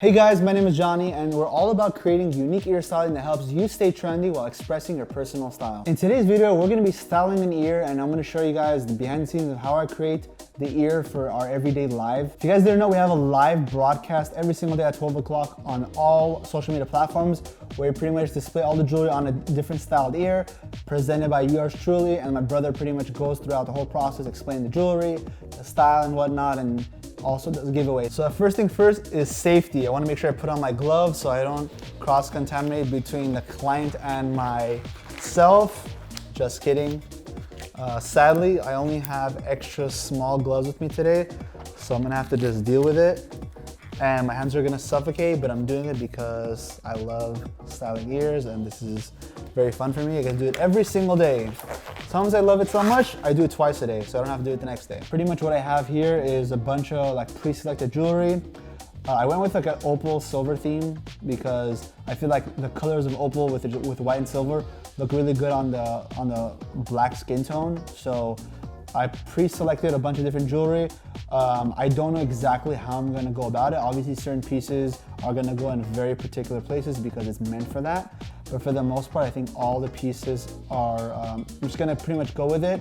Hey guys, my name is Johnny and we're all about creating unique ear styling that helps you stay trendy while expressing your personal style. In today's video, we're gonna be styling an ear and I'm gonna show you guys the behind the scenes of how I create the ear for our everyday live. If you guys didn't know, we have a live broadcast every single day at 12 o'clock on all social media platforms where we pretty much display all the jewelry on a different styled ear presented by yours truly, and my brother pretty much goes throughout the whole process, explaining the jewelry, the style and whatnot, and also does a giveaway. So first thing first is safety. I want to make sure I put on my gloves so I don't cross-contaminate between the client and myself. Just kidding. Sadly, I only have extra small gloves with me today, so I'm gonna have to just deal with it. And my hands are gonna suffocate, but I'm doing it because I love styling ears and this is very fun for me. I get to do it every single day. Sometimes I love it so much, I do it twice a day, so I don't have to do it the next day. Pretty much what I have here is a bunch of like pre-selected jewelry. I went with like an opal silver theme because I feel like the colors of opal with white and silver look really good on the black skin tone. So I pre-selected a bunch of different jewelry. I don't know exactly how I'm gonna go about it. Obviously certain pieces are gonna go in very particular places because it's meant for that. But for the most part, I think all the pieces are, I'm just gonna pretty much go with it.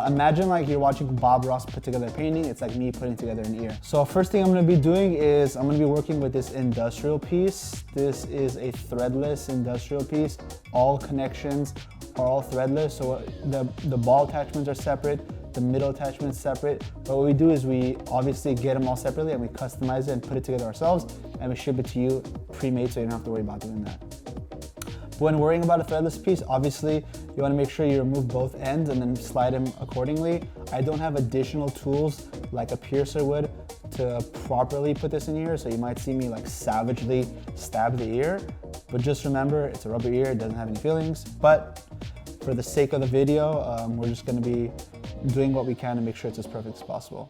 Imagine like you're watching Bob Ross put together a painting. It's like me putting together an ear. So first thing I'm gonna be doing is I'm gonna be working with this industrial piece. This is a threadless industrial piece. All connections are all threadless. So the ball attachments are separate, the middle attachments separate. But what we do is we obviously get them all separately and we customize it and put it together ourselves and we ship it to you pre-made so you don't have to worry about doing that. When worrying about a threadless piece, obviously you want to make sure you remove both ends and then slide them accordingly. I don't have additional tools like a piercer would to properly put this in here, so you might see me like savagely stab the ear. But just remember, it's a rubber ear, it doesn't have any feelings. But for the sake of the video, we're just going to be doing what we can to make sure it's as perfect as possible.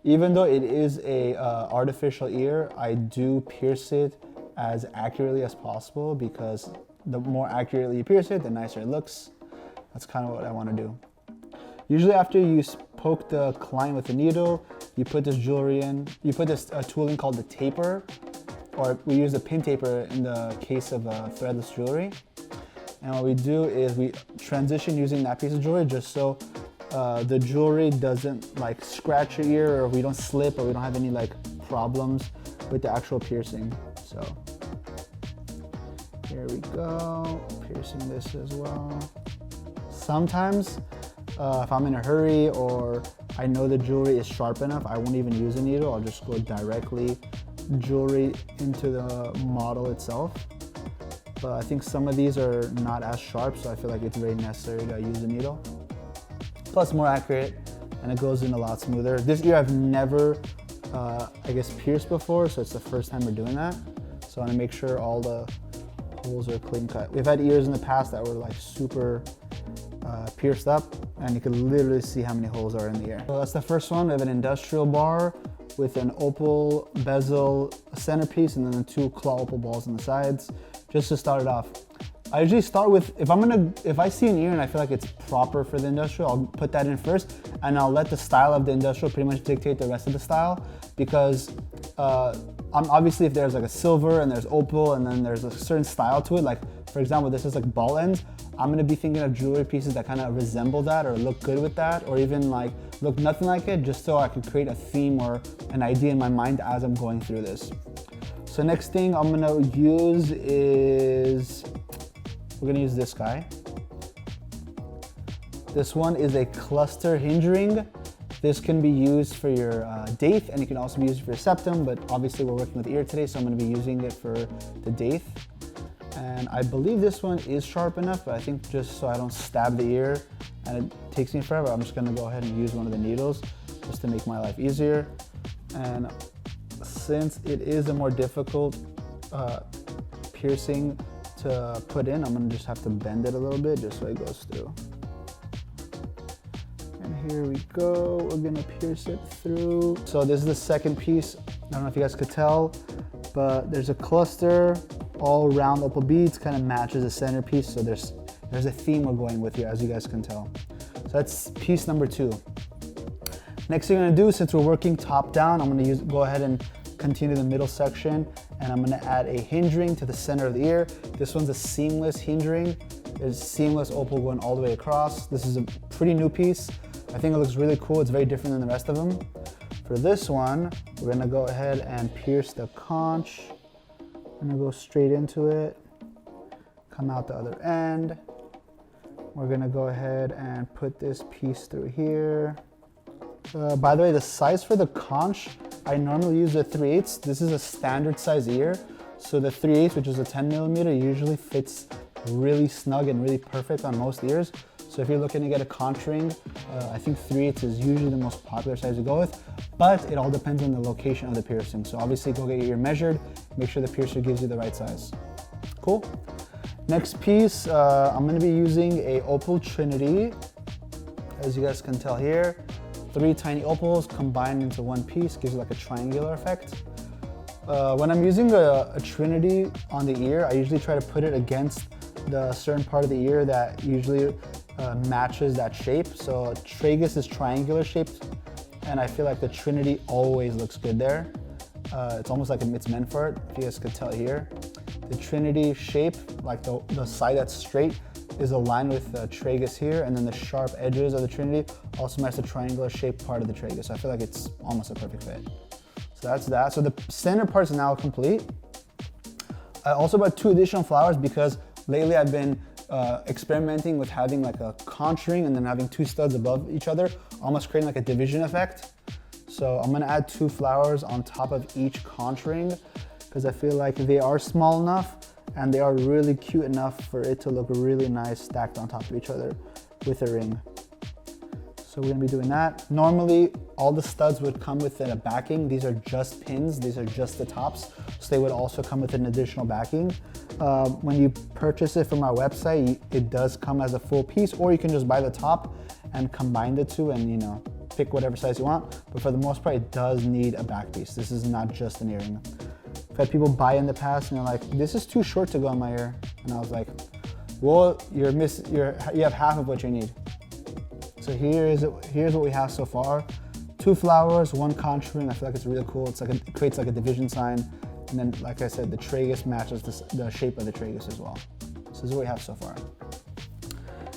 Even though it is a artificial ear, I do pierce it as accurately as possible because the more accurately you pierce it, the nicer it looks. That's kind of what I want to do. Usually after you poke the client with a needle, you put this jewelry in, you put this tool in called the taper, or we use a pin taper in the case of threadless jewelry. And what we do is we transition using that piece of jewelry just so the jewelry doesn't like scratch your ear, or we don't slip, or we don't have any like problems with the actual piercing. So here we go, piercing this as well. Sometimes if I'm in a hurry or I know the jewelry is sharp enough, I won't even use a needle. I'll just go directly jewelry into the model itself. But I think some of these are not as sharp, so I feel like it's very necessary to use a needle. Plus more accurate and it goes in a lot smoother. This ear I've never, I guess, pierced before, so it's the first time we're doing that. So I want to make sure all the holes are clean cut. We've had ears in the past that were like super pierced up and you can literally see how many holes are in the ear. So that's the first one. We have an industrial bar with an opal bezel centerpiece and then the two claw opal balls on the sides. Just to start it off, I usually start with, if I see an ear and I feel like it's proper for the industrial, I'll put that in first and I'll let the style of the industrial pretty much dictate the rest of the style, because obviously if there's like a silver and there's opal and then there's a certain style to it, like for example this is like ball ends, I'm gonna be thinking of jewelry pieces that kind of resemble that or look good with that, or even like look nothing like it, just so I can create a theme or an idea in my mind as I'm going through this. So next thing I'm gonna use is, we're gonna use this guy. This one is a cluster hinge ring. This can be used for your Daith and it can also be used for your septum, but obviously we're working with ear today, so I'm gonna be using it for the Daith. And I believe this one is sharp enough, but I think just so I don't stab the ear and it takes me forever, I'm just gonna go ahead and use one of the needles just to make my life easier. And since it is a more difficult piercing to put in, I'm gonna just have to bend it a little bit just so it goes through. And here we go, we're gonna pierce it through. So this is the second piece. I don't know if you guys could tell, but there's a cluster, all round opal beads, kind of matches the centerpiece. So there's a theme we're going with here, as you guys can tell. So that's piece number 2. Next thing I'm gonna do, since we're working top down, I'm gonna go ahead and continue the middle section, and I'm gonna add a hinge ring to the center of the ear. This one's a seamless hinge ring. There's seamless opal going all the way across. This is a pretty new piece. I think it looks really cool. It's very different than the rest of them. For this one, we're gonna go ahead and pierce the conch. I'm gonna go straight into it, come out the other end. We're gonna go ahead and put this piece through here. By the way, the size for the conch, I normally use a 3/8. This is a standard size ear. So the 3/8, which is a 10mm, usually fits really snug and really perfect on most ears. So if you're looking to get a conch ring, I think 3/8 is usually the most popular size to go with, but it all depends on the location of the piercing. So obviously go get your ear measured, make sure the piercer gives you the right size. Cool. Next piece, I'm gonna be using a Opal Trinity. As you guys can tell here, 3 tiny opals combined into one piece, gives you like a triangular effect. When I'm using a Trinity on the ear, I usually try to put it against the certain part of the ear that usually matches that shape. So Tragus is triangular shaped, and I feel like the Trinity always looks good there. It's almost like it's meant for it, if you guys could tell here. The Trinity shape, like the side that's straight, is aligned with the Tragus here, and then the sharp edges of the Trinity also match the triangular shaped part of the Tragus. So I feel like it's almost a perfect fit. So that's that. So the center part is now complete. I also bought 2 additional flowers because lately I've been experimenting with having like a conch ring and then having 2 studs above each other, almost creating like a division effect. So I'm gonna add 2 flowers on top of each conch ring because I feel like they are small enough and they are really cute enough for it to look really nice stacked on top of each other with a ring. So we're gonna be doing that. Normally, all the studs would come with a backing. These are just pins, these are just the tops. So they would also come with an additional backing. When you purchase it from our website, it does come as a full piece, or you can just buy the top and combine the 2 and, you know, pick whatever size you want. But for the most part, it does need a back piece. This is not just an earring. I've had people buy in the past and they're like, this is too short to go in my ear. And I was like, well, you have half of what you need. So here's what we have so far. 2 flowers, 1 conch ring. I feel like it's really cool. It's like it creates like a division sign. And then, like I said, the Tragus matches the shape of the Tragus as well. So this is what we have so far.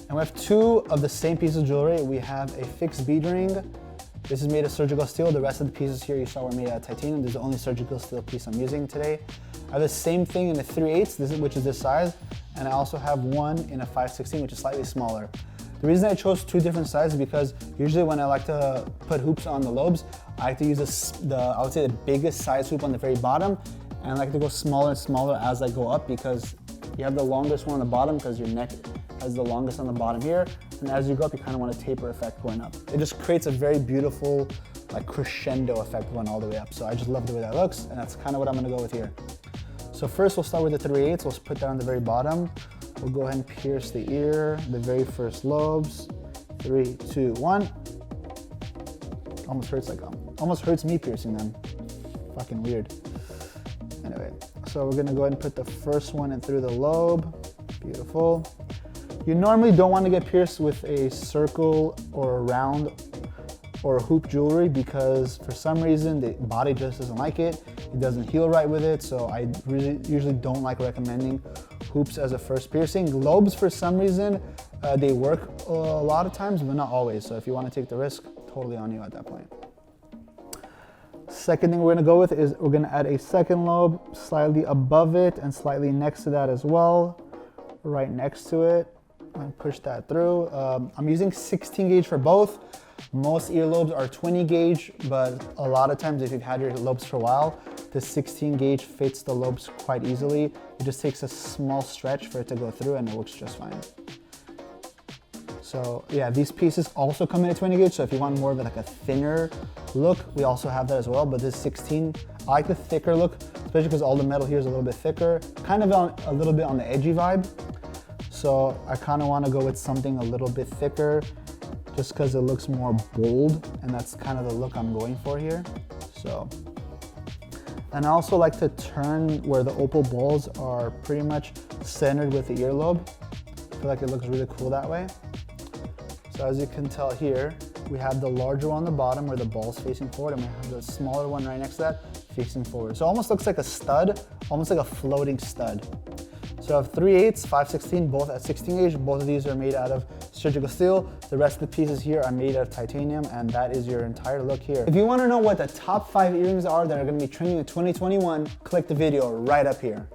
And we have 2 of the same piece of jewelry. We have a fixed bead ring. This is made of surgical steel. The rest of the pieces here you saw were made out of titanium. This is the only surgical steel piece I'm using today. I have the same thing in a 3/8, which is this size. And I also have one in a 5/16, which is slightly smaller. The reason I chose 2 different sizes is because usually when I like to put hoops on the lobes, I like to use I would say the biggest size hoop on the very bottom, and I like to go smaller and smaller as I go up because you have the longest one on the bottom because your neck has the longest on the bottom here, and as you go up, you kind of want a taper effect going up. It just creates a very beautiful like crescendo effect going all the way up. So I just love the way that looks, and that's kind of what I'm gonna go with here. So first we'll start with the 3/8. We'll put that on the very bottom. We'll go ahead and pierce the ear, the very first lobes. 3, 2, 1. Almost hurts me piercing them. Fucking weird. Anyway, so we're gonna go ahead and put the first one in through the lobe. Beautiful. You normally don't want to get pierced with a circle or a round or hoop jewelry because for some reason the body just doesn't like it. It doesn't heal right with it, so I usually don't like recommending hoops as a first piercing. Lobes, for some reason, they work a lot of times, but not always. So if you want to take the risk, totally on you at that point. Second thing we're gonna go with is we're gonna add a second lobe slightly above it and slightly next to that as well, right next to it. And push that through. I'm using 16 gauge for both. Most earlobes are 20 gauge, but a lot of times if you've had your lobes for a while, the 16 gauge fits the lobes quite easily. It just takes a small stretch for it to go through and it works just fine. So yeah, these pieces also come in at 20 gauge, so if you want more of like a thinner look, we also have that as well, but this 16, I like the thicker look, especially because all the metal here is a little bit thicker, kind of a little bit on the edgy vibe. So I kind of want to go with something a little bit thicker just because it looks more bold, and that's kind of the look I'm going for here. So, and I also like to turn where the opal balls are pretty much centered with the earlobe. I feel like it looks really cool that way. So as you can tell here, we have the larger one on the bottom where the ball's facing forward, and we have the smaller one right next to that facing forward. So it almost looks like a stud, almost like a floating stud. So I have 3/8, 5/16, both at 16 gauge. Both of these are made out of surgical steel. The rest of the pieces here are made out of titanium, and that is your entire look here. If you want to know what the top 5 earrings are that are going to be trending in 2021, click the video right up here.